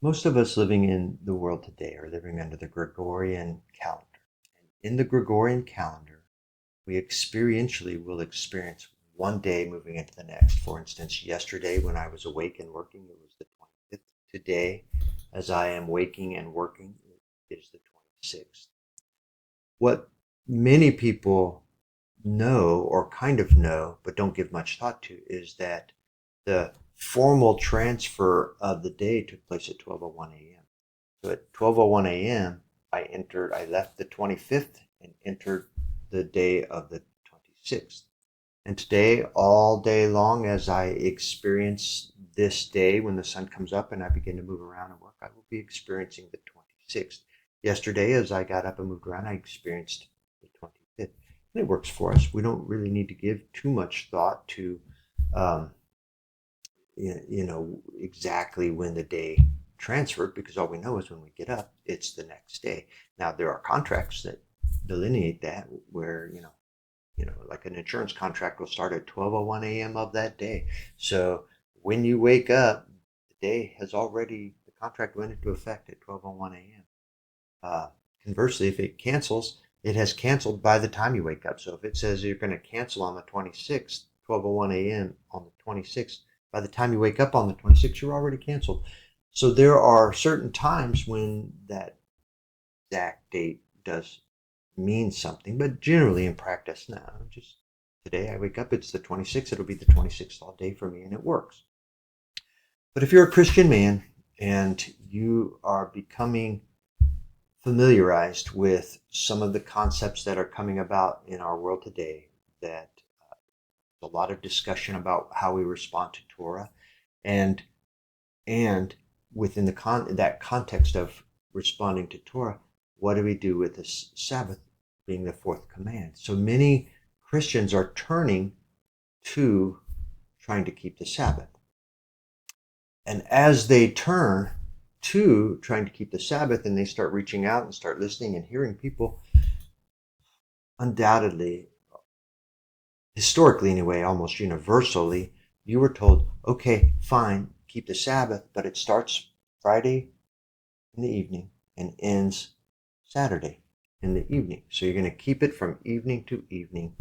Most of us living in the world today are living under the Gregorian calendar. And in the Gregorian calendar, we experientially will experience one day moving into the next. For instance, yesterday when I was awake and working, it was the 25th. Today, as I am waking and working, it is the 26th. What many people know or kind of know, but don't give much thought to, is that the formal transfer of the day took place at 12:01 a.m. So at 12:01 a.m., I left the 25th and entered the day of the 26th. And today, all day long, as I experience this day when the sun comes up and I begin to move around and work, I will be experiencing the 26th. Yesterday, as I got up and moved around, I experienced the 25th. And it works for us. We don't really need to give too much thought to, um, exactly when the day transferred, because all we know is when we get up, it's the next day. Now, there are contracts that delineate that where, like an insurance contract will start at 12:01 a.m. of that day. So when you wake up, the contract went into effect at 12:01 a.m. Uh, Conversely, if it cancels, it has canceled by the time you wake up. So if it says you're going to cancel on the 26th, 12:01 a.m. on the 26th, by the time you wake up on the 26th, you're already canceled. So there are certain times when that exact date does mean something, but generally in practice, no. Just today I wake up, it's the 26th, it'll be the 26th all day for me, and it works. But if you're a Christian man and you are becoming familiarized with some of the concepts that are coming about in our world today, that a lot of discussion about how we respond to Torah, and and within that context of responding to Torah, what do we do with this Sabbath being the fourth command? So many Christians are turning to trying to keep the Sabbath. And as they turn to trying to keep the Sabbath and they start reaching out and start listening and hearing people, undoubtedly, historically anyway, almost universally, you were told, okay, fine, keep the Sabbath, but it starts Friday in the evening and ends Saturday in the evening. So you're going to keep it from evening to evening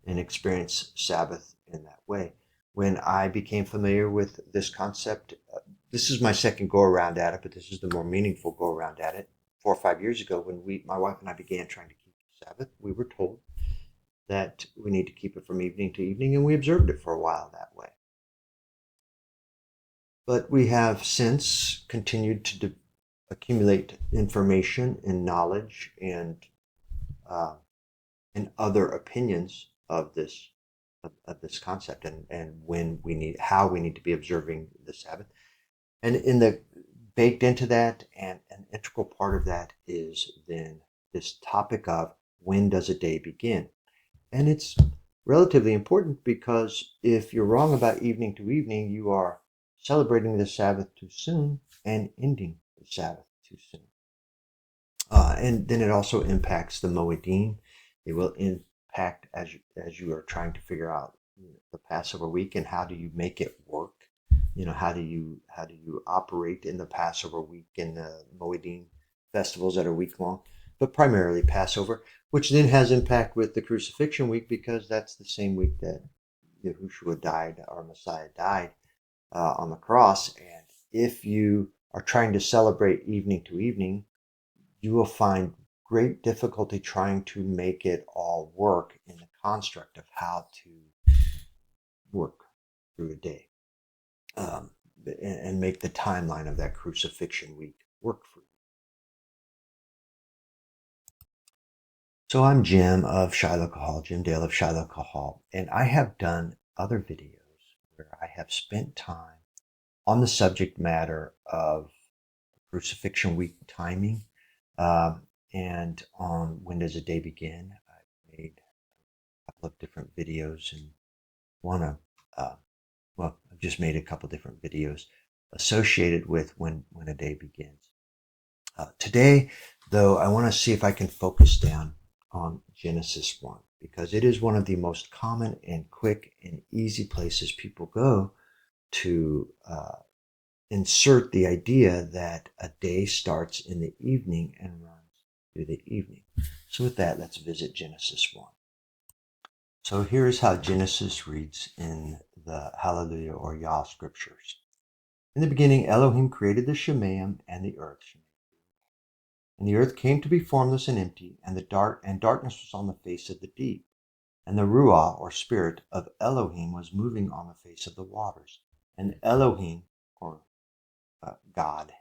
and experience Sabbath in that way. When I became familiar with this concept, this is my second go around at it, but this is the more meaningful go around at it. 4 or 5 years ago, when my wife and I began trying to keep the Sabbath, we were told that we need to keep it from evening to evening, and we observed it for a while that way. But we have since continued to accumulate information and knowledge uh, and other opinions of this concept, and how we need to be observing the Sabbath. And baked into that, and an integral part of that is then this topic of when does a day begin? And it's relatively important, because if you're wrong about evening to evening, you are celebrating the Sabbath too soon and ending the Sabbath too soon. And then it also impacts the Moedim. It will impact as you are trying to figure out the Passover week and how do you make it work. How do you operate in the Passover week and the Moedim festivals that are week long, but primarily Passover, which then has impact with the crucifixion week, because that's the same week that Yahushua died, our Messiah died on the cross. And if you are trying to celebrate evening to evening, you will find great difficulty trying to make it all work in the construct of how to work through a day, and make the timeline of that crucifixion week work for you. So I'm Jim of Shiloh Kahal, Jim Dale of Shiloh Kahal, and I have done other videos where I have spent time on the subject matter of crucifixion week timing, and on when does a day begin. I've made a couple of different videos, and I've just made a couple different videos associated with when a day begins. Today, though, I want to see if I can focus down on Genesis 1. because it is one of the most common and quick and easy places people go to insert the idea that a day starts in the evening and runs through the evening. So with that, let's visit Genesis 1. So here's how Genesis reads in the Hallelujah or Yah scriptures. In the beginning, Elohim created the Shemayim and the earth. And the earth came to be formless and empty, and darkness was on the face of the deep. And the Ruah, or spirit, of Elohim was moving on the face of the waters. And Elohim, or God,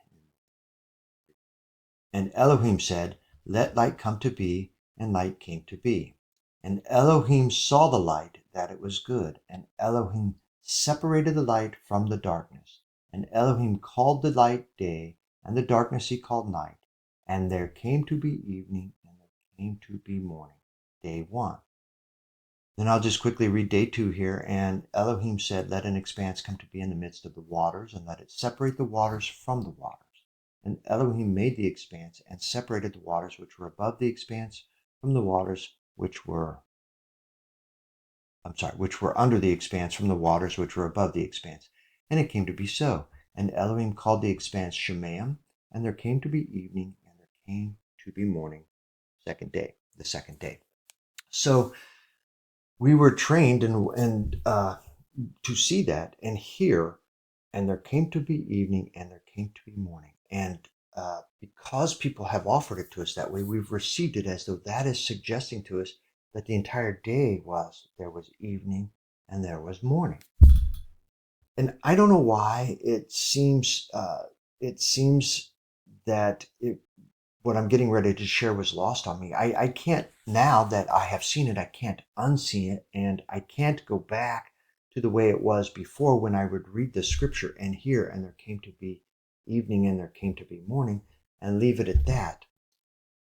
and Elohim said, "Let light come to be," and light came to be. And Elohim saw the light, that it was good. And Elohim separated the light from the darkness. And Elohim called the light day, and the darkness he called night. And there came to be evening, and there came to be morning. Day 1. Then I'll just quickly read day 2 here. And Elohim said, "Let an expanse come to be in the midst of the waters, and let it separate the waters from the waters." And Elohim made the expanse, and separated the waters which were above the expanse from the waters which were under the expanse from the waters which were above the expanse. And it came to be so. And Elohim called the expanse Shemayim, and there came to be evening, and there came to be morning. The second day. So we were trained and to see that and hear, and there came to be evening, and there came to be morning. And because people have offered it to us that way, we've received it as though that is suggesting to us that the entire day there was evening and there was morning. And I don't know why it seems that what I'm getting ready to share was lost on me. I can't, now that I have seen it, I can't unsee it, and I can't go back to the way it was before when I would read the scripture and hear, and there came to be evening and there came to be morning, and leave it at that.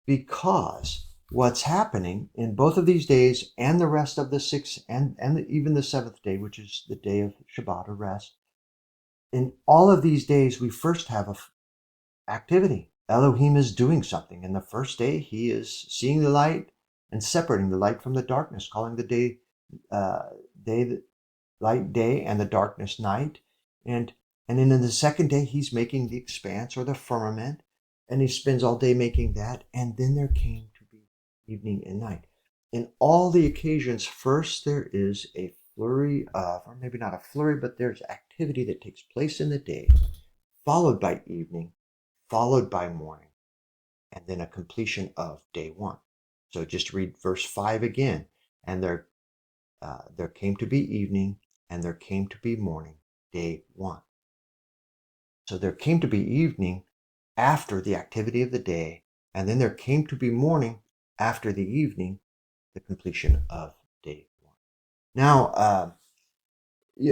Because what's happening in both of these days and the rest of the 6th and even the 7th day, which is the day of Shabbat or rest, in all of these days, we first have activity. Elohim is doing something. In the first day, he is seeing the light and separating the light from the darkness, calling the day light day and the darkness night. And then in the second day, he's making the expanse or the firmament, and he spends all day making that. And then there came to be evening and night. In all the occasions, first there is a flurry of, or maybe not a flurry, but there's activity that takes place in the day, followed by evening, followed by morning, and then a completion of day 1. So just read verse 5 again. And there came to be evening, and there came to be morning, day 1. So there came to be evening after the activity of the day, and then there came to be morning after the evening, the completion of day 1. Now,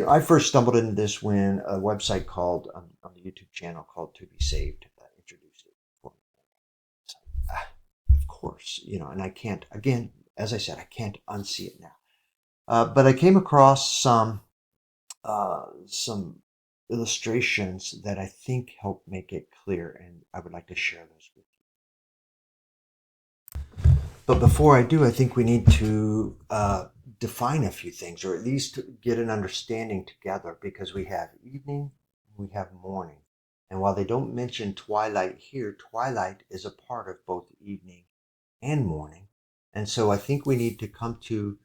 I first stumbled into this when a website called on the YouTube channel called To Be Saved introduced it for me. So, of course, and I can't, again, as I said, I can't unsee it now. But I came across some illustrations that I think help make it clear, and I would like to share those with you. But before I do, I think we need to define a few things, or at least get an understanding together, because we have evening, we have morning. And while they don't mention twilight here, twilight is a part of both evening and morning. And so I think we need to come to,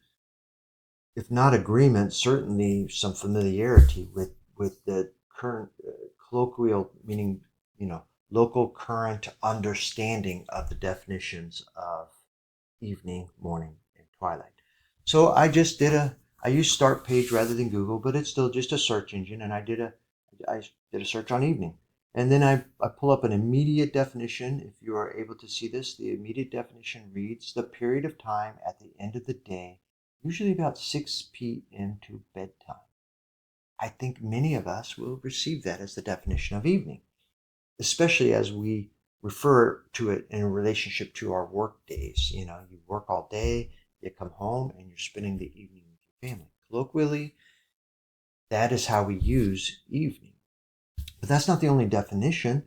if not agreement, certainly some familiarity with the current colloquial, meaning, local current understanding of the definitions of evening, morning, and twilight. So I used Startpage rather than Google, but it's still just a search engine, and I did a search on evening. And then I pull up an immediate definition. If you are able to see this, the immediate definition reads, the period of time at the end of the day, usually about 6 p.m. to bedtime. I think many of us will receive that as the definition of evening, especially as we refer to it in relationship to our work days. You work all day, you come home, and you're spending the evening with your family. Colloquially, that is how we use evening. But that's not the only definition.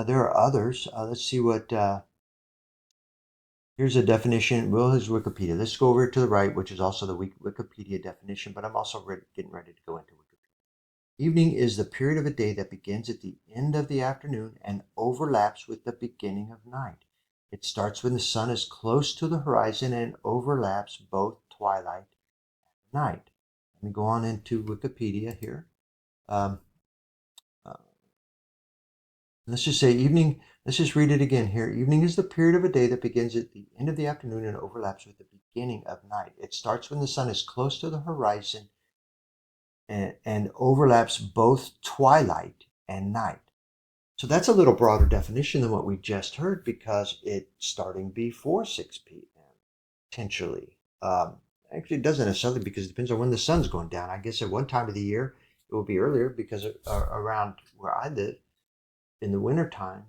There are others. Let's see what Here's a definition. Well, here's Wikipedia. Let's go over to the right, which is also the Wikipedia definition, but I'm also getting ready to go into Wikipedia. Evening is the period of a day that begins at the end of the afternoon and overlaps with the beginning of night. It starts when the sun is close to the horizon and overlaps both twilight and night. Let me go on into Wikipedia here. Um, uh, let's just say evening. Let's just read it again here. Evening is the period of a day that begins at the end of the afternoon and overlaps with the beginning of night. It starts when the sun is close to the horizon and overlaps both twilight and night. So that's a little broader definition than what we just heard because it's starting before 6 p.m. potentially. Actually, it doesn't necessarily because it depends on when the sun's going down. I guess at one time of the year it will be earlier because around where I live in the wintertime,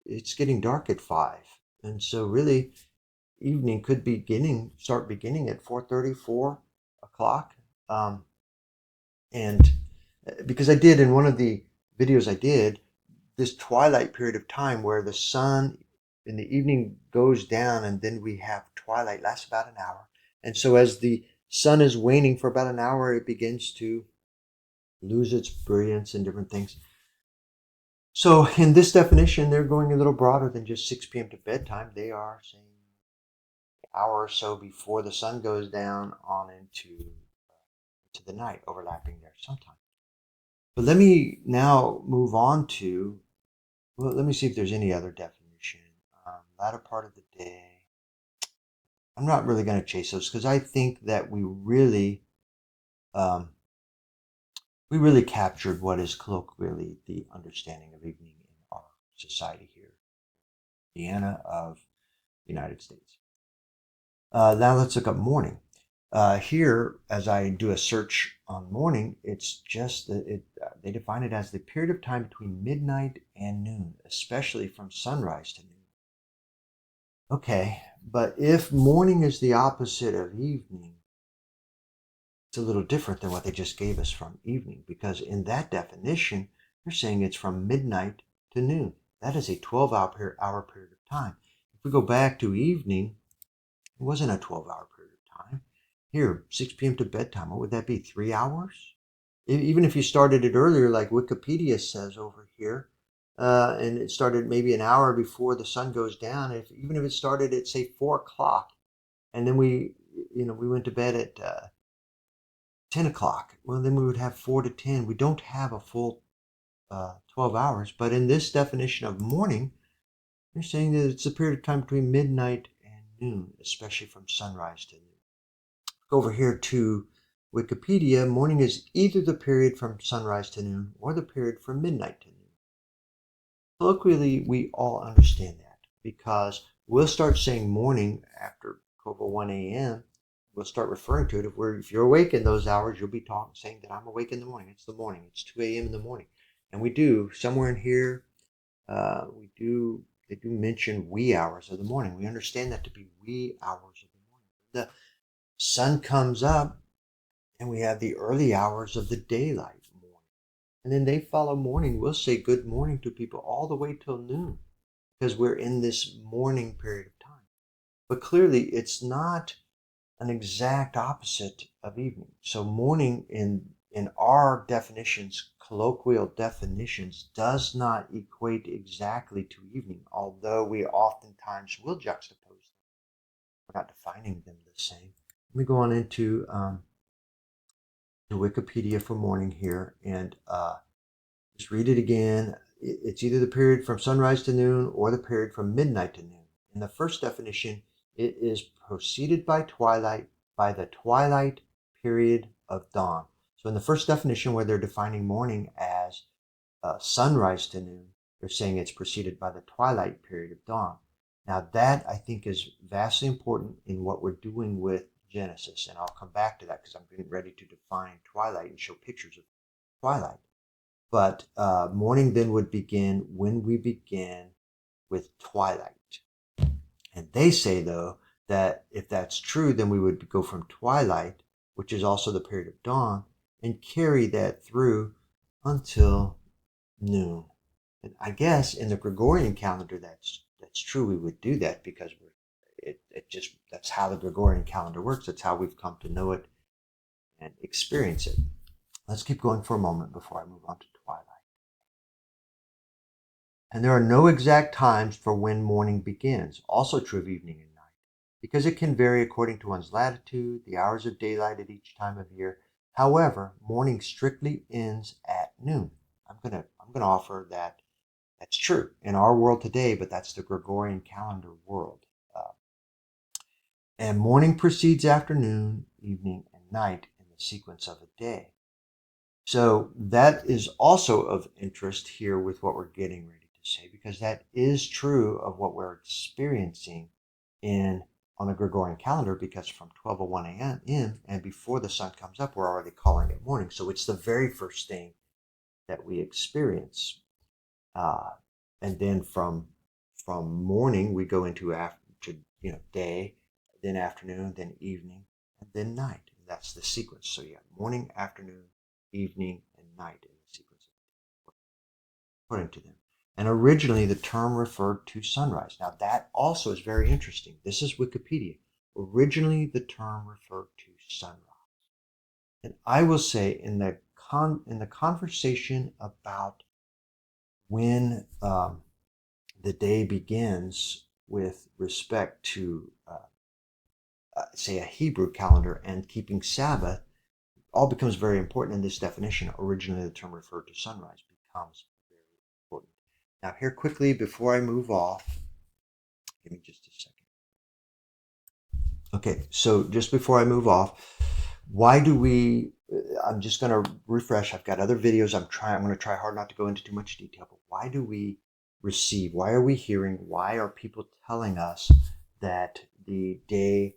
it's getting dark at 5. And so really evening could start beginning at 4:30, 4 o'clock. And because I did in one of the videos I did, this twilight period of time where the sun in the evening goes down and then we have twilight lasts about an hour. And so as the sun is waning for about an hour, it begins to lose its brilliance and different things. So in this definition, they're going a little broader than just 6 p.m. to bedtime. They are saying an hour or so before the sun goes down on into to the night, overlapping there sometime. But let me now move on to, well, let me see if there's any other definition. Latter part of the day. I'm not really going to chase those because I think that um, we really captured what is colloquially the understanding of evening in our society here, Indiana of the United States. Now let's look up morning. Here, as I do a search on morning, it's just that they define it as the period of time between midnight and noon, especially from sunrise to noon. Okay, but if morning is the opposite of evening, it's a little different than what they just gave us from evening, because in that definition, they're saying it's from midnight to noon. That is a 12-hour period of time. If we go back to evening, it wasn't a 12-hour period of time. Here, 6 p.m. to bedtime, what would that be, 3 hours? Even if you started it earlier, like Wikipedia says over here, and it started maybe an hour before the sun goes down, even if it started at, say, 4 o'clock, and then we went to bed at 10 o'clock, well, then we would have 4 to 10. We don't have a full 12 hours, but in this definition of morning, they're saying that it's a period of time between midnight and noon, especially from sunrise to noon. Go over here to Wikipedia. Morning is either the period from sunrise to noon or the period from midnight to noon. Colloquially, we all understand that because we'll start saying morning after 1 a.m. We'll start referring to it. If you're awake in those hours, you'll be saying that I'm awake in the morning. It's the morning. It's 2 a.m. in the morning. And we do, somewhere in here, they do mention wee hours of the morning. We understand that to be wee hours of the morning. The sun comes up and we have the early hours of the daylight morning. And then they follow morning. We'll say good morning to people all the way till noon because we're in this morning period of time. But clearly it's not an exact opposite of evening. So morning in our definitions, colloquial definitions, does not equate exactly to evening, although we oftentimes will juxtapose them. We're not defining them the same. Let me go on into the Wikipedia for morning here and just read it again. It's either the period from sunrise to noon or the period from midnight to noon. In the first definition, it is preceded by the twilight period of dawn. So in the first definition, where they're defining morning as sunrise to noon, they're saying it's preceded by the twilight period of dawn. Now that I think is vastly important in what we're doing with Genesis, and I'll come back to that because I'm getting ready to define twilight and show pictures of twilight. But morning then would begin when we begin with twilight. And they say, though, that if that's true, then we would go from twilight, which is also the period of dawn, and carry that through until noon. And I guess in the Gregorian calendar, that's true. We would do that because we're it just, that's how the Gregorian calendar works. That's how we've come to know it and experience it. Let's keep going for a moment before I move on to twilight. And there are no exact times for when morning begins, also true of evening and night, because it can vary according to one's latitude, the hours of daylight at each time of year. However, morning strictly ends at noon. I'm gonna offer that that's true in our world today, but that's the Gregorian calendar world. And morning precedes afternoon, evening, and night in the sequence of a day. So that is also of interest here with what we're getting ready to say, because that is true of what we're experiencing on a Gregorian calendar, because from 12:01 a.m. and before the sun comes up, we're already calling it morning. So it's the very first thing that we experience. And then from morning, we go into day, then afternoon, then evening, and then night. And that's the sequence. So you have morning, afternoon, evening, and night in the sequence, according to them. And originally, the term referred to sunrise. Now, that also is very interesting. This is Wikipedia. Originally, the term referred to sunrise. And I will say, in the conversation about when the day begins with respect to, say, a Hebrew calendar and keeping Sabbath, all becomes very important in this definition. Originally, the term referred to sunrise becomes very important. Now, here quickly, before I move off, give me just a second. Okay, so just before I move off, why do we, I'm just going to refresh. I've got other videos. I'm going to try hard not to go into too much detail, but why do we receive? Why are we hearing? Why are people telling us that the day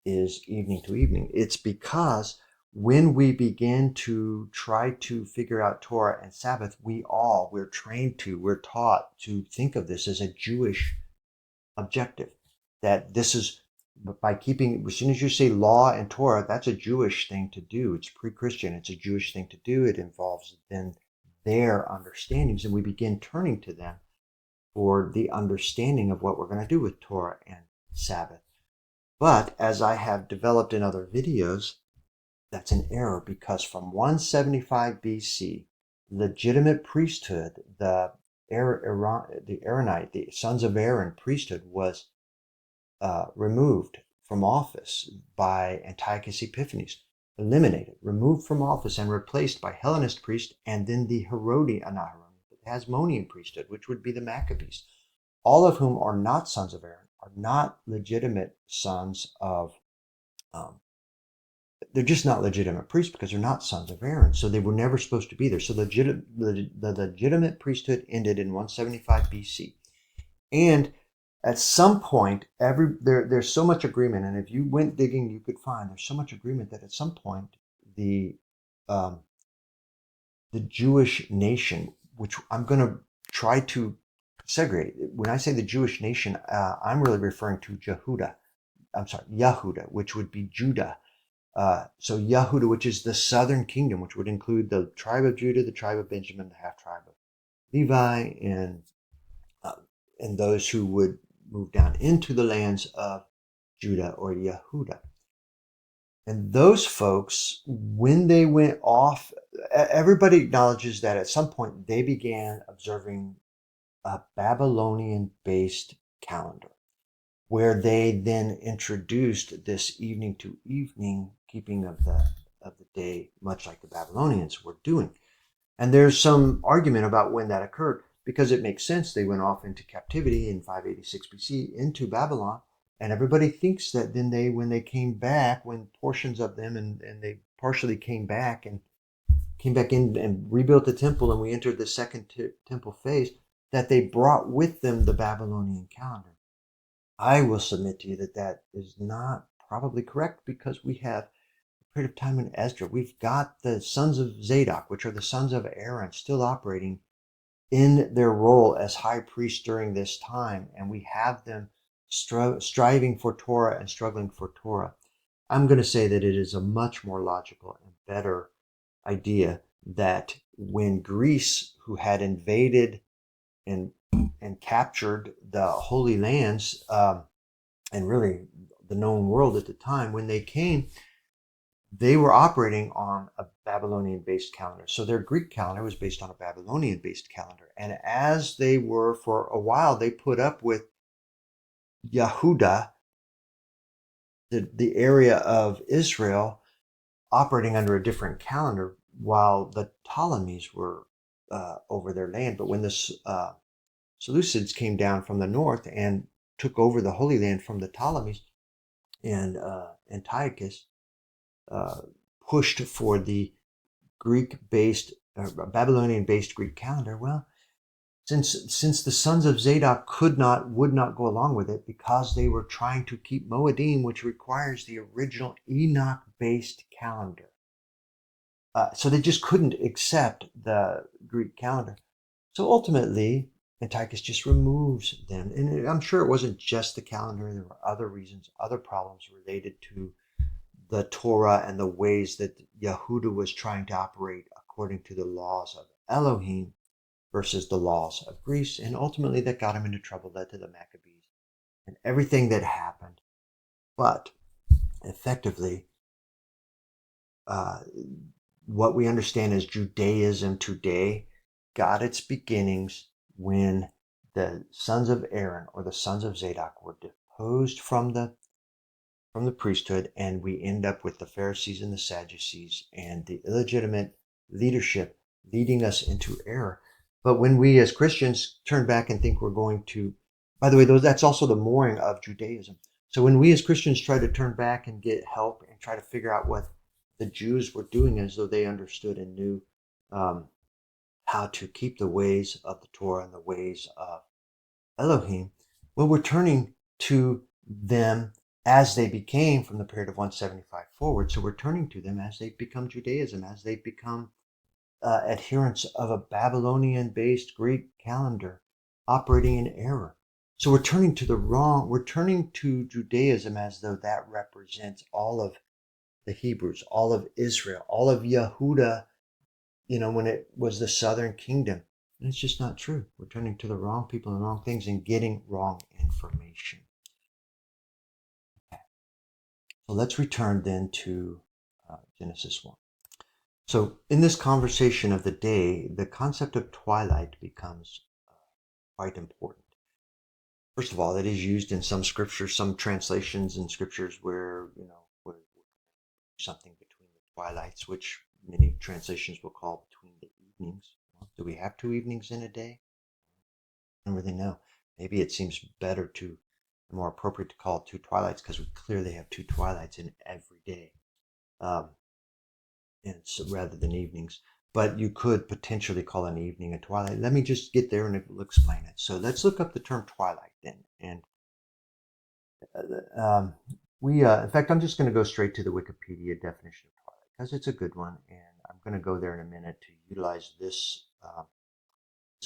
is evening to evening? It's because when we begin to try to figure out Torah and Sabbath, we're taught to think of this as a Jewish objective. That this is, by keeping, as soon as you say law and Torah, that's a Jewish thing to do. It's pre-Christian. It's a Jewish thing to do. It involves then their understandings, and we begin turning to them for the understanding of what we're going to do with Torah and Sabbath. But as I have developed in other videos, that's an error, because from 175 BC, legitimate priesthood, the Aaronite, the sons of Aaron priesthood, was removed from office by Antiochus Epiphanes, eliminated, removed from office, and replaced by Hellenist priests, and then the Hasmonean priesthood, which would be the Maccabees, all of whom are not sons of Aaron, are not legitimate sons of, they're just not legitimate priests because they're not sons of Aaron. So they were never supposed to be there. So the legitimate priesthood ended in 175 BC. And at some point, there's so much agreement, and if you went digging, you could find there's so much agreement that at some point the Jewish nation, which I'm going to try to segregate. When I say the Jewish nation, I'm really referring to Yehuda, which would be Judah. So Yehuda, which is the southern kingdom, which would include the tribe of Judah, the tribe of Benjamin, the half tribe of Levi, and those who would move down into the lands of Judah or Yehuda. And those folks, when they went off, everybody acknowledges that at some point they began observing a Babylonian-based calendar, where they then introduced this evening to evening keeping of the day, much like the Babylonians were doing. And there's some argument about when that occurred, because it makes sense. They went off into captivity in 586 BC into Babylon, and everybody thinks that then when they came back, when portions of them and they partially came back in and rebuilt the temple, and we entered the second temple phase, that they brought with them the Babylonian calendar. I will submit to you that is not probably correct, because we have a period of time in Ezra. We've got the sons of Zadok, which are the sons of Aaron, still operating in their role as high priest during this time, and we have them striving for Torah and struggling for Torah. I'm going to say that it is a much more logical and better idea that when Greece, who had invaded and captured the Holy Lands, and really the known world at the time, when they came, they were operating on a Babylonian-based calendar. So their Greek calendar was based on a Babylonian-based calendar. And as they were for a while, they put up with Yehuda, the area of Israel, operating under a different calendar while the Ptolemies were over their land. But when the Seleucids came down from the north and took over the Holy Land from the Ptolemies, and Antiochus pushed for the Greek-based, Babylonian-based Greek calendar. Well, since the sons of Zadok would not go along with it because they were trying to keep Moedim, which requires the original Enoch-based calendar. So they just couldn't accept the Greek calendar. So ultimately, Antiochus just removes them. And I'm sure it wasn't just the calendar. There were other reasons, other problems related to the Torah and the ways that Yehuda was trying to operate according to the laws of Elohim versus the laws of Greece. And ultimately that got him into trouble, led to the Maccabees and everything that happened. But effectively, what we understand as Judaism today got its beginnings when the sons of Aaron or the sons of Zadok were deposed from the priesthood, and we end up with the Pharisees and the Sadducees and the illegitimate leadership leading us into error. But when we as Christians turn back and think we're going to, by the way, that's also the mooring of Judaism. So when we as Christians try to turn back and get help and try to figure out what the Jews were doing as though they understood and knew how to keep the ways of the Torah and the ways of Elohim, well, we're turning to them as they became from the period of 175 forward. So we're turning to them as they become Judaism, as they become adherents of a Babylonian-based Greek calendar operating in error. So we're turning to Judaism as though that represents all of the Hebrews, all of Israel, all of Yehuda, when it was the southern kingdom. And it's just not true. We're turning to the wrong people and wrong things and getting wrong information. Okay. So let's return then to Genesis 1. So in this conversation of the day, the concept of twilight becomes quite important. First of all, it is used in some scriptures, some translations in scriptures where, where something between the twilights, which many translations will call between the evenings. Well, do we have 2 evenings in a day? I don't really know. Maybe it seems better more appropriate to call it 2 twilights because we clearly have 2 twilights in every day, and so rather than evenings. But you could potentially call an evening a twilight. Let me just get there and we'll explain it. So let's look up the term twilight then. And in fact, I'm just going to go straight to the Wikipedia definition of twilight because it's a good one, and I'm going to go there in a minute to utilize this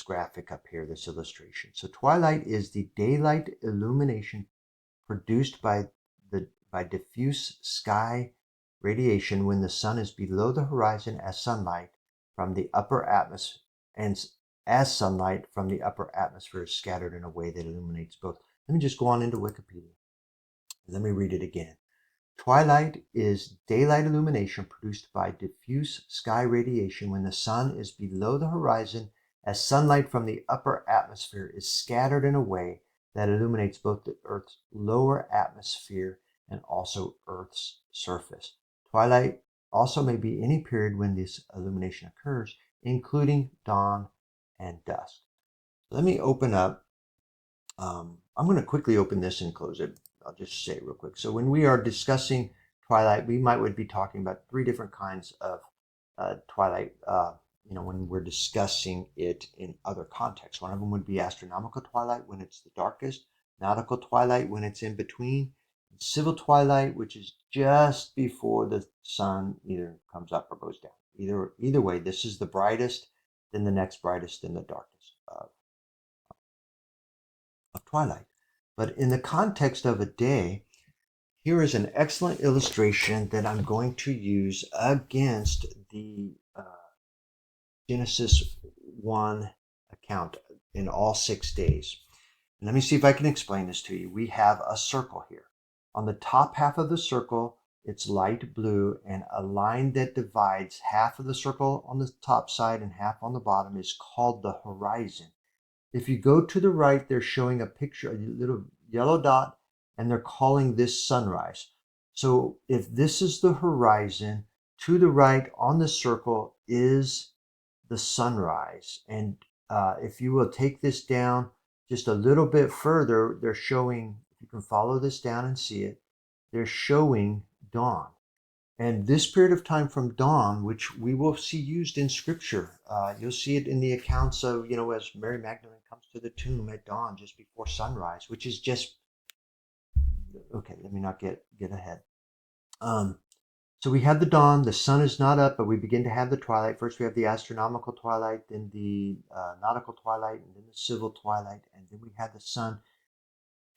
graphic up here, this illustration. So twilight is the daylight illumination produced by diffuse sky radiation when the sun is below the horizon as sunlight from the upper atmosphere, and as sunlight from the upper atmosphere is scattered in a way that illuminates both. Let me just go on into Wikipedia. Let me read it again. Twilight is daylight illumination produced by diffuse sky radiation when the sun is below the horizon as sunlight from the upper atmosphere is scattered in a way that illuminates both the Earth's lower atmosphere and also Earth's surface. Twilight also may be any period when this illumination occurs, including dawn and dusk. Let me open up. I'm going to quickly open this and close it. I'll just say it real quick. So when we are discussing twilight, we would be talking about 3 different kinds of twilight, when we're discussing it in other contexts. One of them would be astronomical twilight when it's the darkest, nautical twilight when it's in between, and civil twilight, which is just before the sun either comes up or goes down. Either way, this is the brightest, then the next brightest, then the darkest of twilight. But in the context of a day, here is an excellent illustration that I'm going to use against the Genesis 1 account in all 6 days. Let me see if I can explain this to you. We have a circle here. On the top half of the circle, it's light blue, and a line that divides half of the circle on the top side and half on the bottom is called the horizon. If you go to the right, they're showing a picture, a little yellow dot, and they're calling this sunrise. So if this is the horizon, to the right on the circle is the sunrise. And if you will take this down just a little bit further, they're showing, if you can follow this down and see it, they're showing dawn. And this period of time from dawn, which we will see used in scripture, you'll see it in the accounts of, as Mary Magdalene comes to the tomb at dawn just before sunrise, which is just, okay, let me not get ahead. So we have the dawn, the sun is not up, but we begin to have the twilight. First, we have the astronomical twilight, then the nautical twilight, and then the civil twilight, and then we have the sun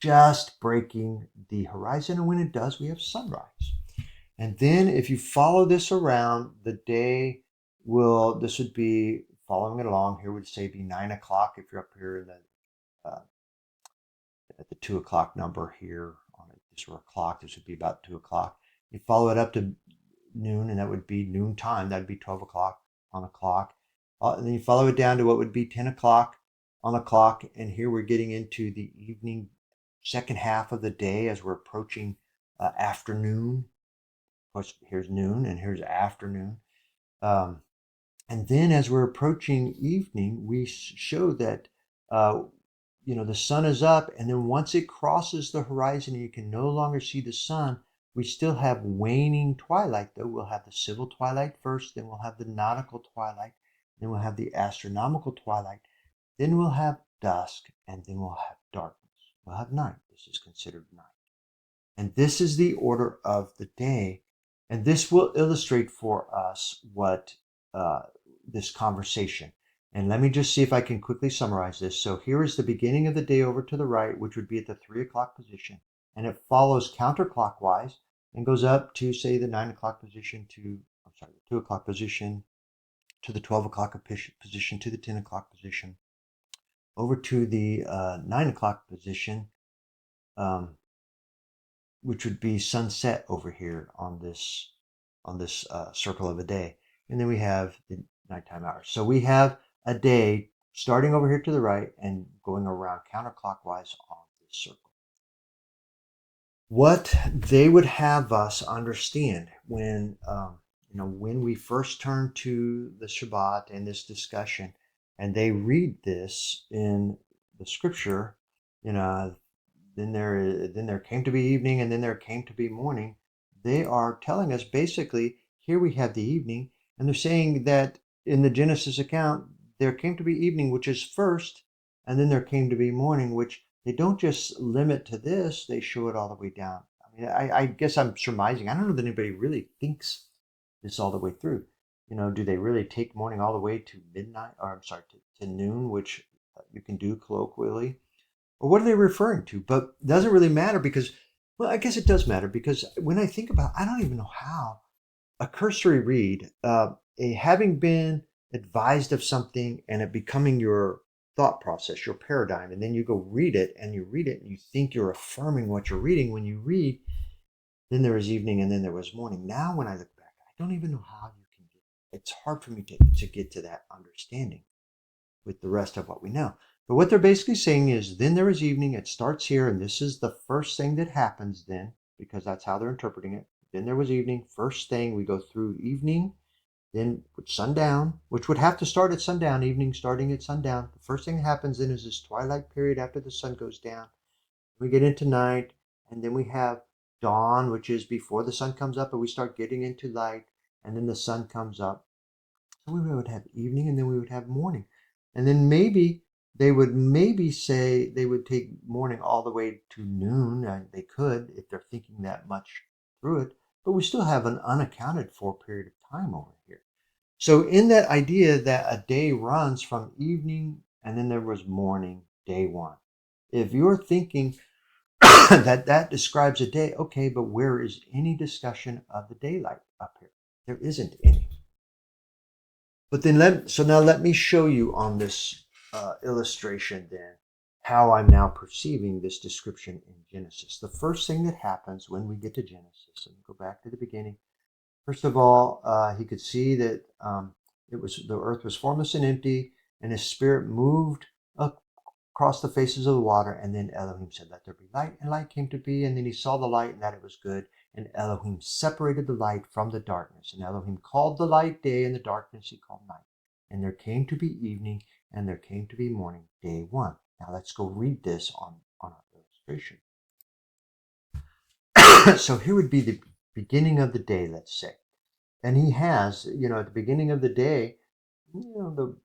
just breaking the horizon. And when it does, we have sunrise. And then if you follow this around, the day this would be following it along. Here would say be 9 o'clock if you're up here in at the 2 o'clock number here on this clock. This would be about 2 o'clock. You follow it up to noon, and that would be noon time. That'd be 12 o'clock on the clock. And then you follow it down to what would be 10 o'clock on the clock. And here we're getting into the evening, second half of the day as we're approaching afternoon. Of course, here's noon and here's afternoon. And then as we're approaching evening, we show that, the sun is up. And then once it crosses the horizon and you can no longer see the sun, we still have waning twilight, though. We'll have the civil twilight first, then we'll have the nautical twilight, then we'll have the astronomical twilight, then we'll have dusk, and then we'll have darkness. We'll have night. This is considered night. And this is the order of the day. And this will illustrate for us what this conversation. And let me just see if I can quickly summarize this. So here is the beginning of the day over to the right, which would be at the 3 o'clock position. And it follows counterclockwise and goes up to, say, the 9 o'clock position the 2 o'clock position, to the 12 o'clock position, to the 10 o'clock position, over to the 9 o'clock position, which would be sunset over here on this circle of a day. And then we have the nighttime hours. So we have a day starting over here to the right and going around counterclockwise on this circle. What they would have us understand when we first turn to the Shabbat and this discussion, and they read this in the scripture, then there came to be evening, and then there came to be morning. They are telling us basically, here we have the evening, and they're saying that in the Genesis account, there came to be evening, which is first, and then there came to be morning, which they don't just limit to this, they show it all the way down. I mean, I guess I'm surmising. I don't know that anybody really thinks this all the way through. Do they really take morning all the way to midnight, or I'm sorry, to noon, which you can do colloquially? Or what are they referring to? But it doesn't really matter because, well, I guess it does matter because when I think about, I don't even know how a cursory read, having been advised of something and it becoming your thought process, your paradigm, and then you go read it and you think you're affirming what you're reading. When you read, then there was evening and then there was morning. Now, when I look back, I don't even know how you can it's hard for me to get to that understanding with the rest of what we know. But what they're basically saying is, then there is evening, it starts here, and this is the first thing that happens then, because that's how they're interpreting it. Then there was evening, first thing, we go through evening, then sundown, which would have to start at sundown, evening starting at sundown. The first thing that happens then is this twilight period after the sun goes down. We get into night, and then we have dawn, which is before the sun comes up, but we start getting into light, and then the sun comes up. So we would have evening, and then we would have morning. And then maybe they would say they would take morning all the way to noon. They could if they're thinking that much through it, but we still have an unaccounted for period of time over here. So in that idea that a day runs from evening and then there was morning, day one. If you're thinking that describes a day, okay, but where is any discussion of the daylight up here? There isn't any. But then now let me show you on this illustration then how I'm now perceiving this description in Genesis. The first thing that happens when we get to Genesis, and go back to the beginning, first of all, he could see that the earth was formless and empty, and his spirit moved across the faces of the water. And then Elohim said, "Let there be light," and light came to be. And then he saw the light, and that it was good. And Elohim separated the light from the darkness. And Elohim called the light day, and the darkness he called night. And there came to be evening, and there came to be morning, day one. Now let's go read this on our illustration. So here would be the beginning of the day, let's say. And he has, at the beginning of the day, the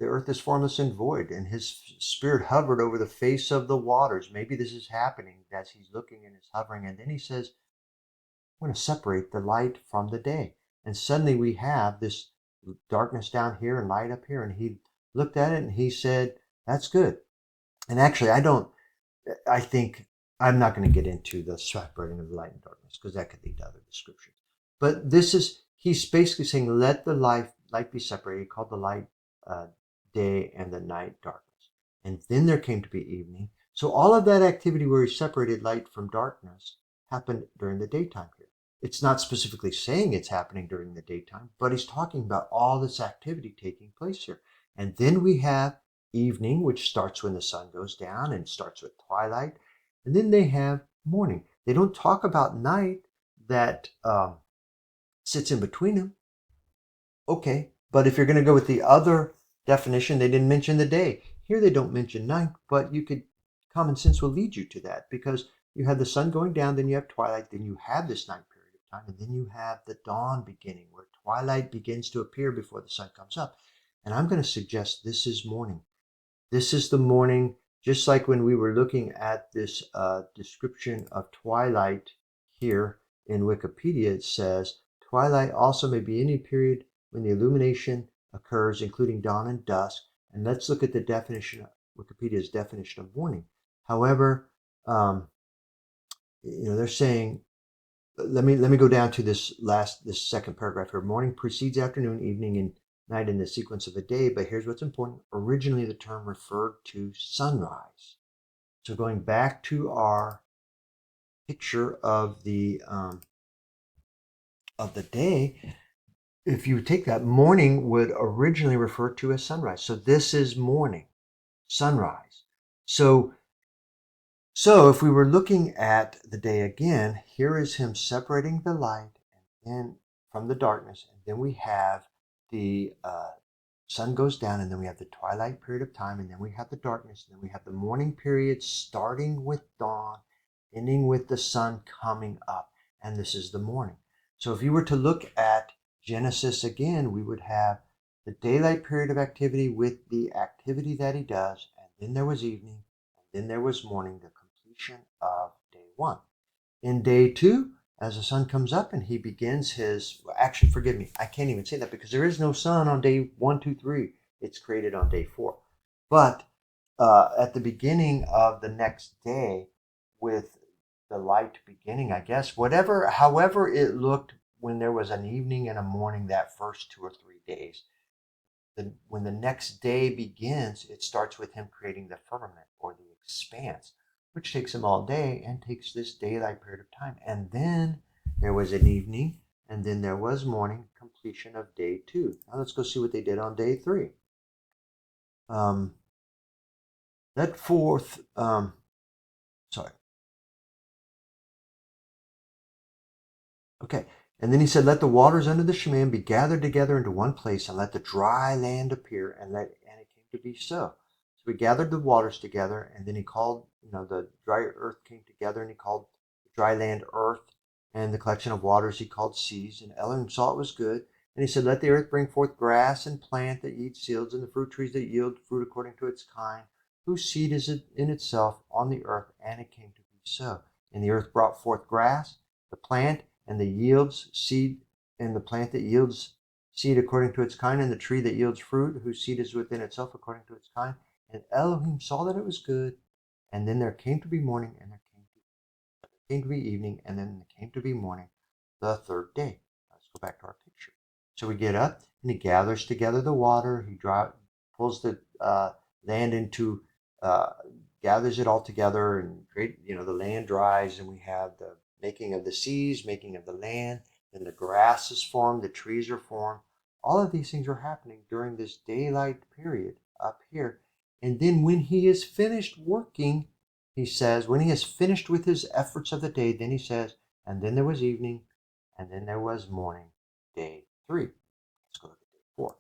earth is formless and void, and his spirit hovered over the face of the waters. Maybe this is happening as he's looking and is hovering. And then he says, "I'm going to separate the light from the day." And suddenly we have this darkness down here and light up here. And he looked at it and he said, "That's good." And actually, I think I'm not going to get into the separating of the light and darkness because that could lead to other descriptions. But he's basically saying, let the light be separated. He called the light day and the night darkness. And then there came to be evening. So all of that activity where he separated light from darkness happened during the daytime here. It's not specifically saying it's happening during the daytime, but he's talking about all this activity taking place here. And then we have evening, which starts when the sun goes down and starts with twilight. And then they have morning. They don't talk about night that sits in between them. Okay, but if you're going to go with the other definition, they didn't mention the day. Here they don't mention night, but common sense will lead you to that because you have the sun going down, then you have twilight, then you have this night period of time, and then you have the dawn beginning where twilight begins to appear before the sun comes up. And I'm going to suggest this is morning. This is the morning, just like when we were looking at this description of twilight here in Wikipedia. It says, twilight also may be any period when the illumination occurs, including dawn and dusk. And let's look at the definition, Wikipedia's definition of morning. However, they're saying, let me go down to this second paragraph here. Morning precedes afternoon, evening, and night in the sequence of a day. But here's what's important. Originally, the term referred to sunrise. So going back to our picture of the day, if you take that, morning would originally refer to as sunrise. So this is morning, sunrise. So if we were looking at the day again, here is him separating the light and from the darkness, and then we have the sun goes down, and then we have the twilight period of time, and then we have the darkness, and then we have the morning period starting with dawn, ending with the sun coming up, and this is the morning. So if you were to look at Genesis again, we would have the daylight period of activity with the activity that he does, and then there was evening, and then there was morning, the completion of day one. In day two, as the sun comes up and he begins actually, forgive me, I can't even say that because there is no sun on day 1, 2, 3. It's created on day 4. But at the beginning of the next day, with the light beginning, I guess, however it looked when there was an evening and a morning that first 2 or 3 days, when the next day begins, it starts with him creating the firmament or the expanse, which takes him all day and takes this daylight period of time. And then there was an evening, and then there was morning, completion of day 2. Now let's go see what they did on day 3. Okay. And then he said, let the waters under the Shemayim be gathered together into one place, and let the dry land appear, and it came to be so. So we gathered the waters together, and then he called, the dry earth came together, and he called the dry land earth, and the collection of waters he called seas. And Elohim saw it was good. And he said, let the earth bring forth grass and plant that yield seeds, and the fruit trees that yield fruit according to its kind, whose seed is in itself on the earth. And it came to be so. And the earth brought forth grass, the plant, and the yields seed, and the plant that yields seed according to its kind, and the tree that yields fruit, whose seed is within itself according to its kind. And Elohim saw that it was good. And then there came to be morning, and there came to be evening, and then there came to be morning, the third day. Let's go back to our picture. So we get up, and he gathers together the water. He pulls the land into gathers it all together and the land dries, and we have the making of the seas, making of the land, then the grass is formed, the trees are formed. All of these things are happening during this daylight period up here. And then when he is finished working, he says, when he has finished with his efforts of the day, then he says, and then there was evening, and then there was morning, day 3. Let's go look at day 4.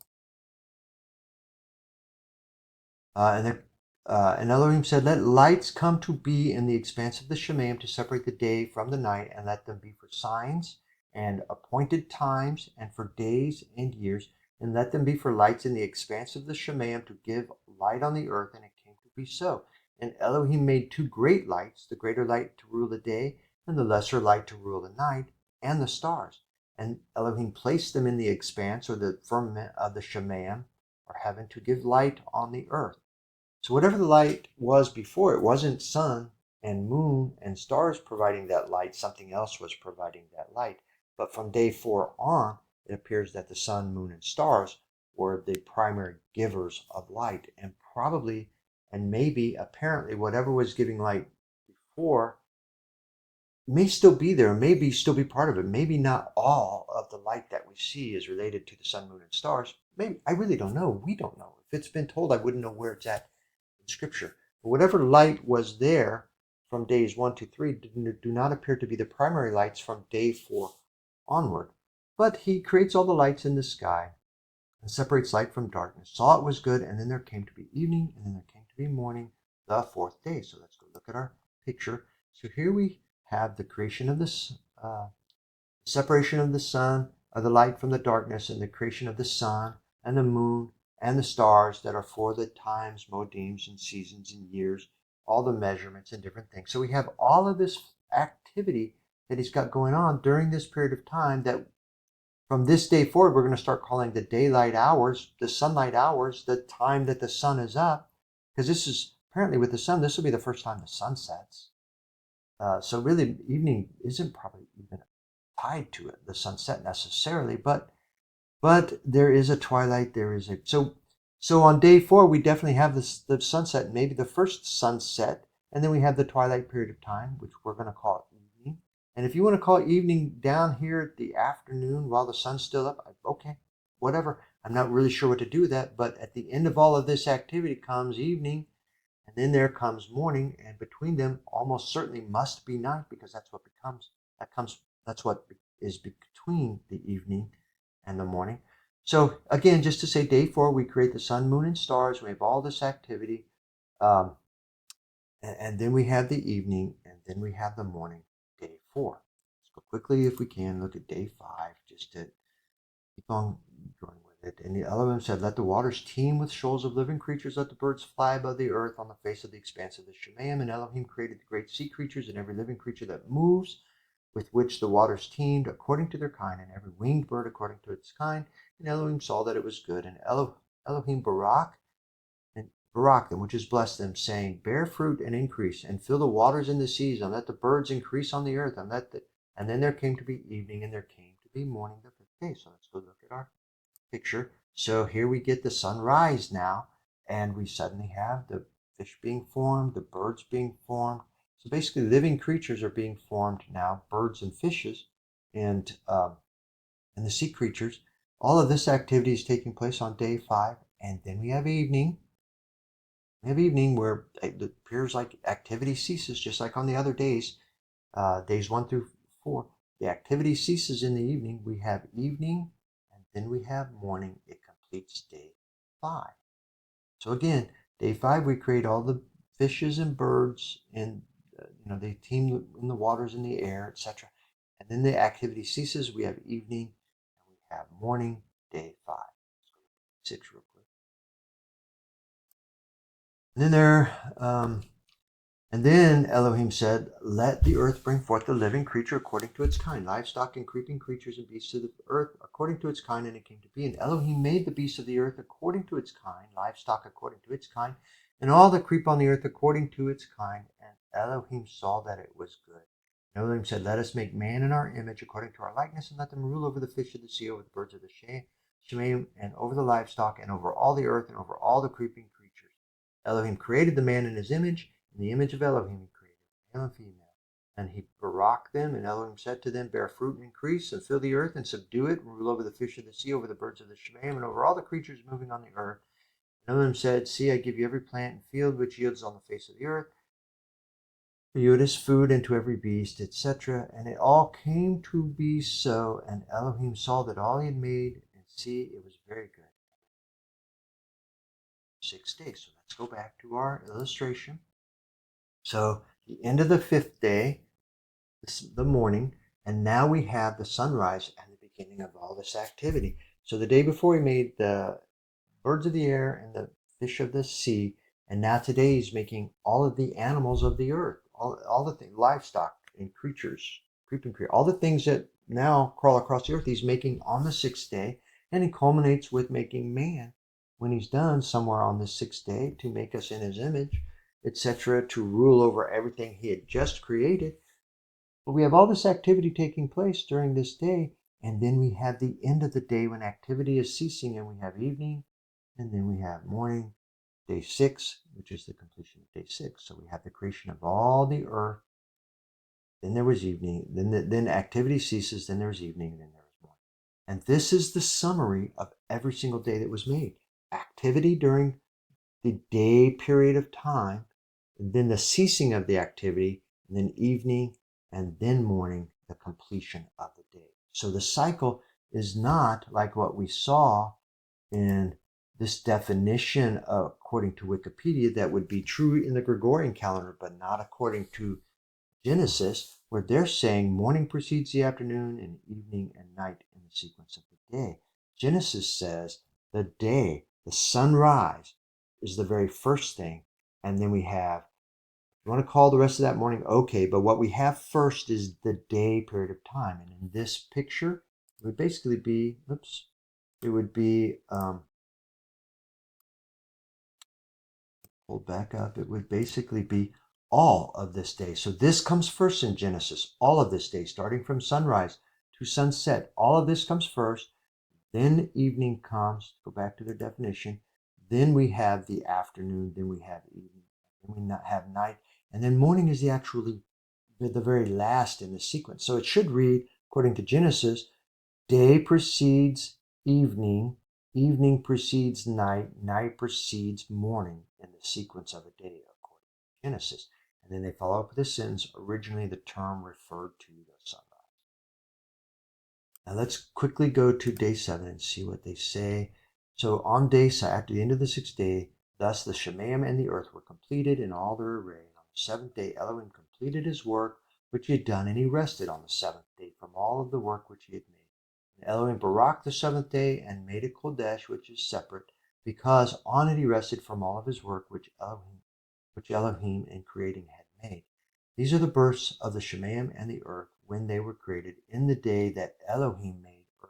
And Elohim said, let lights come to be in the expanse of the Shemaim to separate the day from the night, and let them be for signs and appointed times and for days and years, and let them be for lights in the expanse of the Shemaim to give light on the earth. And it came to be so. And Elohim made 2 great lights, the greater light to rule the day, and the lesser light to rule the night, and the stars. And Elohim placed them in the expanse, or the firmament of the Shemaim, or heaven, to give light on the earth. So whatever the light was before, it wasn't sun and moon and stars providing that light. Something else was providing that light. But from day 4 on, it appears that the sun, moon, and stars were the primary givers of light. And probably, and maybe, apparently, whatever was giving light before may still be there, maybe still be part of it. Maybe not all of the light that we see is related to the sun, moon, and stars. Maybe, I really don't know. We don't know. If it's been told, I wouldn't know where it's at in Scripture. But whatever light was there from days 1 to 3 do not appear to be the primary lights from day 4 onward. But he creates all the lights in the sky and separates light from darkness. Saw it was good, and then there came to be evening, and then there came to be morning, the 4th day. So let's go look at our picture. So here we have the creation of this, separation of the sun, of the light from the darkness, and the creation of the sun and the moon and the stars that are for the times, modems, and seasons and years, all the measurements and different things. So we have all of this activity that he's got going on during this period of time that from this day forward, we're going to start calling the daylight hours, the sunlight hours, the time that the sun is up. Because this is, apparently with the sun, this will be the first time the sun sets. So really, evening isn't probably even tied to it, the sunset necessarily, but there is a twilight. There is a so on day 4 we definitely have the sunset, maybe the first sunset, and then we have the twilight period of time, which we're going to call evening. And if you want to call evening down here at the afternoon while the sun's still up, okay, whatever. I'm not really sure what to do with that, but at the end of all of this activity comes evening. And then there comes morning, and between them almost certainly must be night, because that's what is between the evening and the morning. So again, just to say, day 4, we create the sun, moon, and stars. We have all this activity, and then we have the evening, and then we have the morning, day 4. Let's go quickly, if we can, look at day 5, just to keep on going with it. And the Elohim said, let the waters teem with shoals of living creatures, let the birds fly above the earth on the face of the expanse of the Shemaim. And Elohim created the great sea creatures and every living creature that moves, with which the waters teemed according to their kind, and every winged bird according to its kind. And Elohim saw that it was good. And Elohim barak them, which is blessed them, saying, bear fruit and increase, and fill the waters in the seas, and let the birds increase on the earth. And then there came to be evening, and there came to be morning, the 5th day. So let's go look at our picture. So here we get the sunrise now, and we suddenly have the fish being formed, the birds being formed. So basically, living creatures are being formed now, birds and fishes, and the sea creatures. All of this activity is taking place on day 5, and then we have evening. We have evening where it appears like activity ceases, just like on the other days, days 1 through 4. The activity ceases in the evening. We have evening, and then we have morning. It completes day 5. So again, day 5, we create all the fishes and birds, and they teem in the waters, in the air, etc. And then the activity ceases. We have evening, and we have morning, day 5. Let's go to 6 real quick. And then Elohim said, let the earth bring forth the living creature according to its kind, livestock and creeping creatures and beasts of the earth according to its kind. And it came to be. And Elohim made the beasts of the earth according to its kind, livestock according to its kind, and all that creep on the earth according to its kind. And Elohim saw that it was good. And Elohim said, let us make man in our image according to our likeness, and let them rule over the fish of the sea, over the birds of the Shemaim, and over the livestock, and over all the earth, and over all the creeping creatures. Elohim created the man in his image. In the image of Elohim he created, male and female. And he baraked them, and Elohim said to them, bear fruit and increase, and fill the earth, and subdue it, and rule over the fish of the sea, over the birds of the Shemaim, and over all the creatures moving on the earth. And Elohim said, see, I give you every plant and field which yields on the face of the earth, for you it is food, and to every beast, etc. And it all came to be so, and Elohim saw that all he had made, and see, it was very good. 6 days. So let's go back to our illustration. So the end of the 5th day, the morning, and now we have the sunrise and the beginning of all this activity. So the day before he made the birds of the air and the fish of the sea, and now today he's making all of the animals of the earth, all the things, livestock and creatures, creeping creatures, all the things that now crawl across the earth, he's making on the 6th day, and he culminates with making man when he's done somewhere on the 6th day to make us in his image, etc., to rule over everything he had just created. But we have all this activity taking place during this day, and then we have the end of the day when activity is ceasing, and we have evening, and then we have morning, day 6, which is the completion of day 6. So we have the creation of all the earth. Then there was evening. Then activity ceases. Then there was evening, and then there was morning. And this is the summary of every single day that was made. Activity during the day period of time, and then the ceasing of the activity, and then evening, and then morning, the completion of the day. So the cycle is not like what we saw in this definition, according to Wikipedia, that would be true in the Gregorian calendar, but not according to Genesis, where they're saying morning precedes the afternoon and evening and night in the sequence of the day. Genesis says the day, the sunrise, is the very first thing, and then we have, you want to call the rest of that morning, okay, but what we have first is the day period of time. And in this picture, it would basically be, it would be, pulled back up, it would basically be all of this day. So this comes first in Genesis, all of this day, starting from sunrise to sunset. All of this comes first. Then evening comes, go back to their definition. Then we have the afternoon, then we have evening, then we have night, and then morning is the very last in the sequence. So it should read, according to Genesis, day precedes evening, evening precedes night, night precedes morning in the sequence of a day, according to Genesis. And then they follow up with this sentence, originally the term referred to the sunrise. Now let's quickly go to day 7 and see what they say. So on day 7, after the end of the 6th day, thus the Shemaim and the earth were completed in all their array. And on the 7th day, Elohim completed his work which he had done, and he rested on the 7th day from all of the work which he had made. And Elohim baraked the 7th day and made it Kodesh, which is separate, because on it he rested from all of his work which Elohim in creating had made. These are the births of the Shemaim and the earth when they were created in the day that Elohim made earth.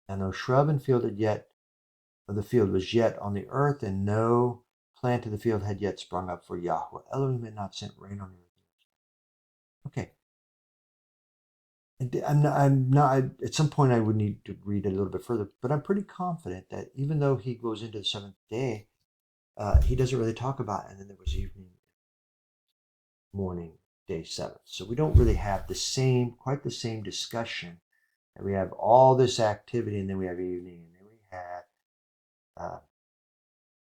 And no shrub and field of the field was yet on the earth, and no plant of the field had yet sprung up, for Yahweh Elohim had not sent rain on the earth. Okay. I'm not, at some point I would need to read a little bit further, but I'm pretty confident that even though he goes into the 7th day, he doesn't really talk about, and then there was evening, morning, day 7. So we don't really have quite the same discussion. And we have all this activity, and then we have evening, and then we have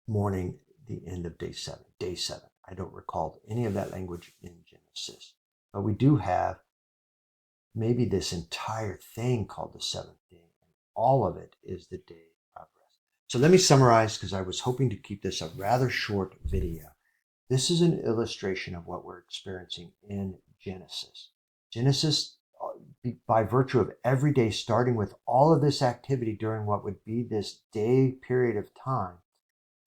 morning, the end of day 7. Day 7. I don't recall any of that language in Genesis. But we do have maybe this entire thing called the 7th day. And all of it is the day of rest. So let me summarize, because I was hoping to keep this a rather short video. This is an illustration of what we're experiencing in Genesis. Genesis, by virtue of every day starting with all of this activity during what would be this day period of time.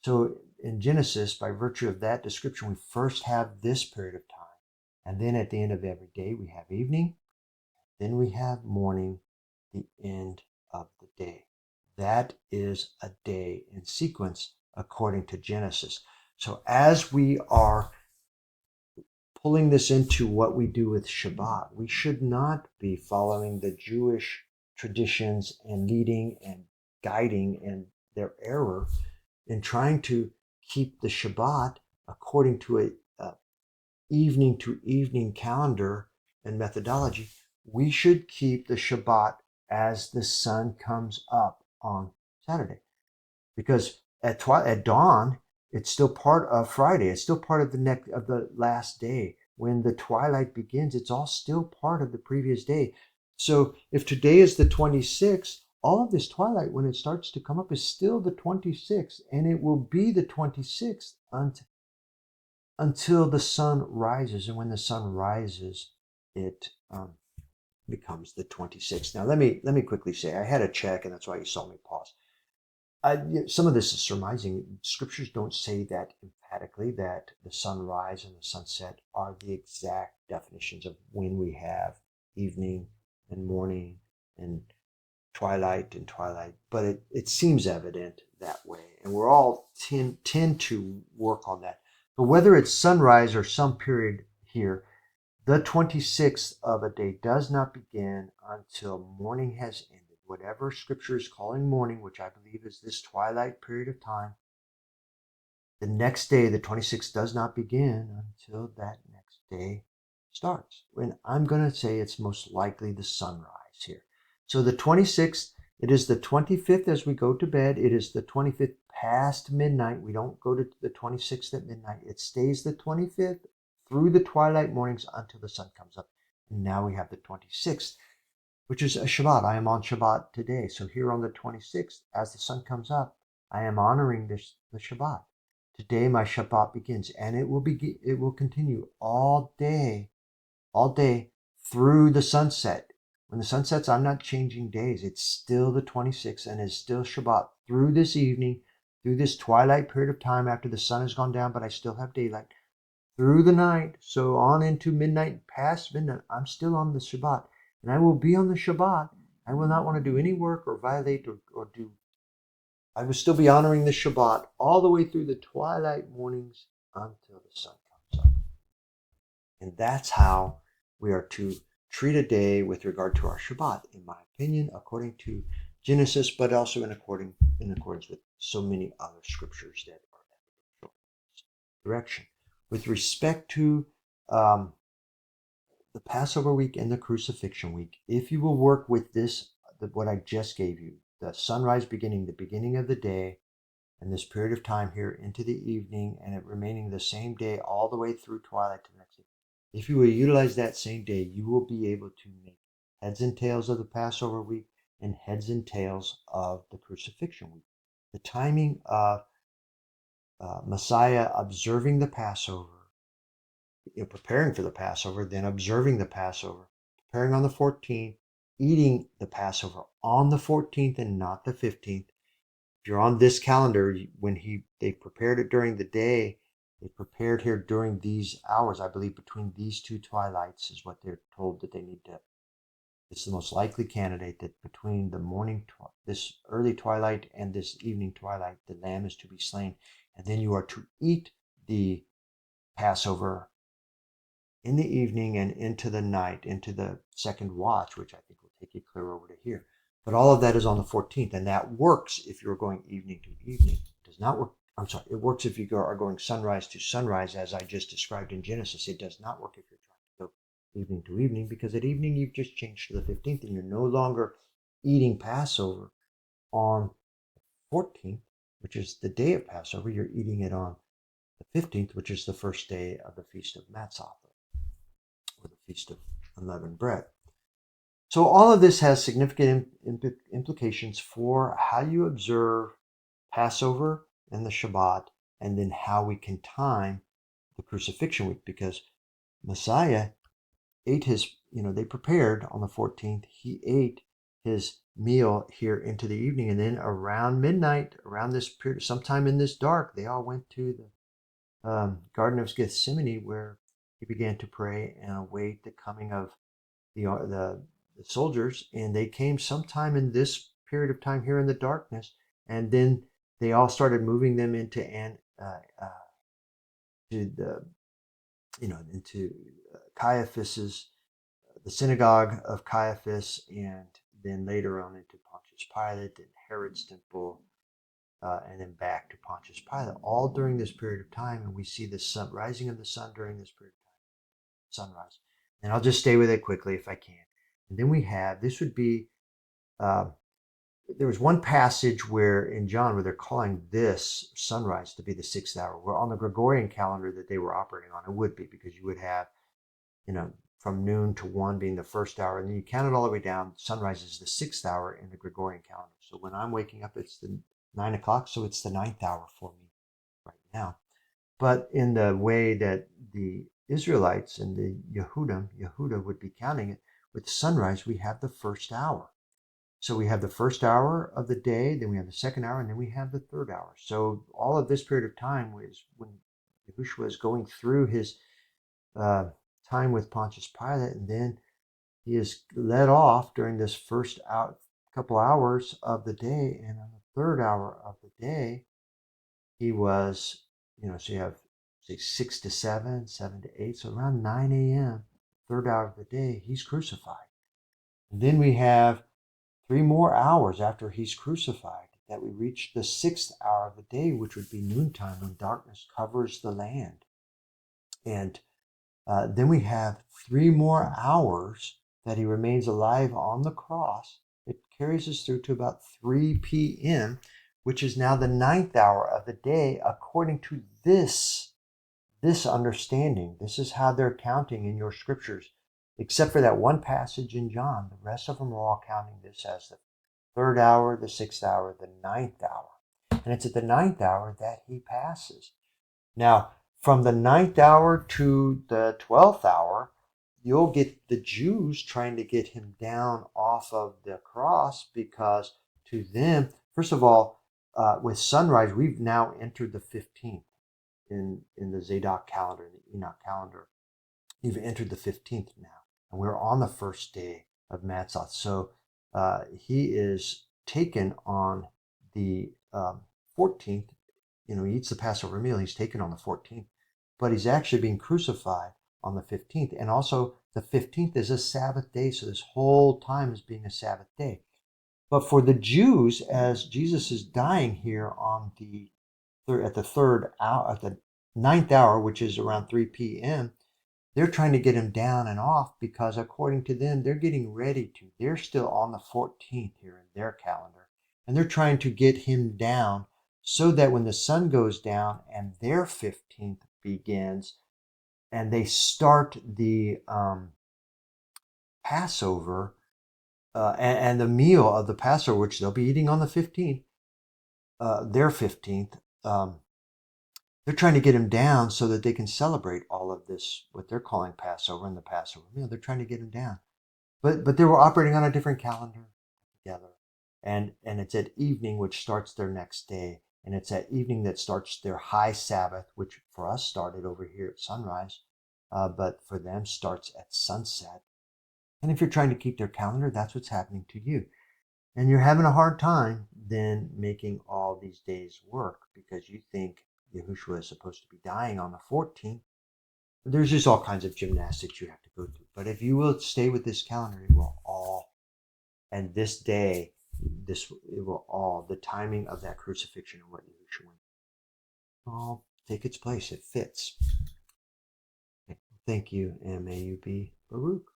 So in Genesis, by virtue of that description, we first have this period of time. And then at the end of every day, we have evening. Then we have morning, the end of the day. That is a day in sequence according to Genesis. So as we are pulling this into what we do with Shabbat, we should not be following the Jewish traditions and leading and guiding and their error in trying to keep the Shabbat according to a evening to evening calendar and methodology, we should keep the Shabbat as the sun comes up on Saturday. Because at dawn, it's still part of Friday. It's still part of the last day. When the twilight begins, it's all still part of the previous day. So if today is the 26th, all of this twilight, when it starts to come up, is still the 26th, and it will be the 26th until the sun rises. And when the sun rises, it becomes the 26th. Now, let me quickly say, I had a check, and that's why you saw me pause. Some of this is surmising. Scriptures don't say that emphatically, that the sunrise and the sunset are the exact definitions of when we have evening and morning and twilight, but it seems evident that way. And we're all tend to work on that. But whether it's sunrise or some period here, the 26th of a day does not begin until morning has ended. Whatever Scripture is calling morning, which I believe is this twilight period of time, the next day, the 26th, does not begin until that next day starts. And I'm going to say it's most likely the sunrise here. So the 26th, it is the 25th as we go to bed. It is the 25th past midnight. We don't go to the 26th at midnight. It stays the 25th through the twilight mornings until the sun comes up. And now we have the 26th, which is a Shabbat. I am on Shabbat today. So here on the 26th, as the sun comes up, I am honoring the Shabbat. Today my Shabbat begins, and it will continue all day through the sunset. When the sun sets, I'm not changing days. It's still the 26th and it's still Shabbat through this evening, through this twilight period of time after the sun has gone down, but I still have daylight. Through the night, so on into midnight, past midnight, I'm still on the Shabbat. And I will be on the Shabbat. I will not want to do any work or violate or do. I will still be honoring the Shabbat all the way through the twilight mornings until the sun comes up. And that's how we are to treat a day with regard to our Shabbat, in my opinion, according to Genesis, but also in accordance with so many other scriptures that are in this direction. With respect to the Passover week and the crucifixion week, if you will work with this, what I just gave you, the sunrise beginning, the beginning of the day, and this period of time here into the evening, and it remaining the same day all the way through twilight to the next day. If you will utilize that same day, you will be able to make heads and tails of the Passover week and heads and tails of the crucifixion week. The timing of Messiah observing the Passover, preparing for the Passover, then observing the Passover, preparing on the 14th, eating the Passover on the 14th and not the 15th. If you're on this calendar, when they prepared it during the day, they prepared here during these hours, I believe between these two twilights is what they're told that they need to. It's the most likely candidate that between the this early twilight and this evening twilight, the lamb is to be slain. And then you are to eat the Passover in the evening and into the night, into the second watch, which I think will take you clear over to here. But all of that is on the 14th, and that works if you're going evening to evening. It does not work. I'm sorry, it works if you are going sunrise to sunrise, as I just described in Genesis. It does not work if you're trying to go evening to evening, because at evening you've just changed to the 15th, and you're no longer eating Passover on the 14th, which is the day of Passover. You're eating it on the 15th, which is the first day of the Feast of Matzah, or the Feast of Unleavened Bread. So all of this has significant implications for how you observe Passover and the Shabbat, and then how we can time the crucifixion week, because Messiah ate they prepared on the 14th. He ate his meal here into the evening, and then around midnight, around this period, sometime in this dark, they all went to the Garden of Gethsemane, where he began to pray and await the coming of the soldiers, and they came sometime in this period of time here in the darkness, and then they all started moving them into Caiaphas's, the synagogue of Caiaphas, and then later on into Pontius Pilate and Herod's temple, and then back to Pontius Pilate, all during this period of time. And we see the sun rising of the sun during this period of time, sunrise. And I'll just stay with it quickly if I can. And then we have, this would be, uh, there was one passage where in John where they're calling this sunrise to be the 6th hour. Where on the Gregorian calendar that they were operating on, it would be, because you would have, from noon to 1 being the 1st hour, and then you count it all the way down. Sunrise is the 6th hour in the Gregorian calendar. So when I'm waking up, it's the 9 o'clock, so it's the 9th hour for me right now. But in the way that the Israelites and the Yehuda would be counting it, with sunrise, we have the 1st hour. So we have the 1st hour of the day, then we have the 2nd hour, and then we have the 3rd hour. So all of this period of time was when Yahushua was going through his time with Pontius Pilate, and then he is let off during this first couple hours of the day, and on the 3rd hour of the day, he was, so you have say 6 to 7, 7 to 8, so around 9 a.m., 3rd hour of the day, he's crucified. And then we have 3 more hours after he's crucified that we reach the 6th hour of the day, which would be noontime, when darkness covers the land. And then we have 3 more hours that he remains alive on the cross. It carries us through to about 3 p.m., which is now the 9th hour of the day, according to this understanding. This is how they're counting in your scriptures, except for that one passage in John. The rest of them are all counting this as the 3rd hour, the 6th hour, the 9th hour. And it's at the 9th hour that he passes. Now, from the 9th hour to the 12th hour, you'll get the Jews trying to get him down off of the cross, because to them, first of all, with sunrise, we've now entered the 15th in the Zadok calendar, the Enoch calendar. You've entered the 15th now, and we're on the first day of Matzoth. So he is taken on the 14th. He eats the Passover meal. He's taken on the 14th, but he's actually being crucified on the 15th. And also the 15th is a Sabbath day. So this whole time is being a Sabbath day. But for the Jews, as Jesus is dying here on at the 3rd hour, at the 9th hour, which is around 3 p.m., they're trying to get him down and off, because according to them, they're getting ready to. They're still on the 14th here in their calendar. And they're trying to get him down so that when the sun goes down and their 15th begins, and they start the Passover and the meal of the Passover, which they'll be eating on the 15th, their 15th, they're trying to get him down so that they can celebrate all of this, what they're calling Passover and the Passover meal. They're trying to get him down. But they were operating on a different calendar together. And it's at evening, which starts their next day. And it's at evening that starts their high Sabbath, which for us started over here at sunrise, but for them starts at sunset. And if you're trying to keep their calendar, that's what's happening to you. And you're having a hard time then making all these days work, because you think Yahushua is supposed to be dying on the 14th. There's just all kinds of gymnastics you have to go through. But if you will stay with this calendar, it will all, and this day, it will all, the timing of that crucifixion and what Yahushua went, all take its place. It fits. Thank you, and may you be Baruch.